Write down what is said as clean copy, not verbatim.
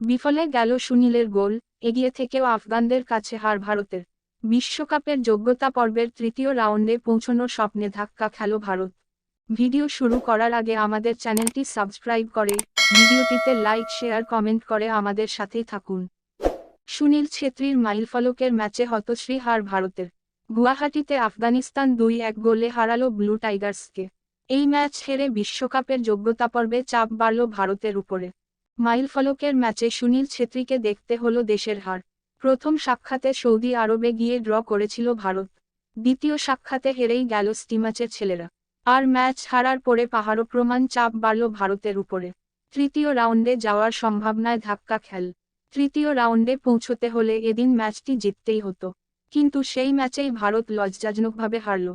বিফলে গেল সুনীলের গোল, এগিয়ে থেকেও আফগানদের কাছে হার ভারতের। বিশ্বকাপের যোগ্যতা পর্বের তৃতীয় রাউন্ডে পৌঁছানোর স্বপ্নে ধাক্কা খেল ভারত। ভিডিও শুরু করার আগে আমাদের চ্যানেলটি সাবস্ক্রাইব করে, ভিডিওটিতে লাইক শেয়ার কমেন্ট করে আমাদের সাথেই থাকুন। সুনীল ছেত্রীর মাইলফলকের ম্যাচে হতশ্রী হার ভারতের। গুয়াহাটিতে আফগানিস্তান 2-1 গোলে হারালো ব্লু টাইগার্সকে। এই ম্যাচ হেরে বিশ্বকাপের যোগ্যতা পর্বে চাপ বাড়ল ভারতের উপরে। মাইলফলকের ম্যাচে সুনীল ছেত্রীকে দেখতে হলো দেশের হার। প্রথম সাক্ষাতে সৌদি আরবে গিয়ে ড্র করেছিল ভারত। দ্বিতীয় সাক্ষাতে হেরেই গেল স্টিমাচের ছেলেরা। আর ম্যাচ হারার পরে পাহাড়প্রমাণ চাপ বাড়ল ভারতের উপরে। তৃতীয় রাউন্ডে যাওয়ার সম্ভাবনায় ধাক্কা খেল। তৃতীয় রাউন্ডে পৌঁছতে হলে এদিন ম্যাচটি জিততেই হতো। কিন্তু সেই ম্যাচেই ভারত লজ্জাজনকভাবে হারল।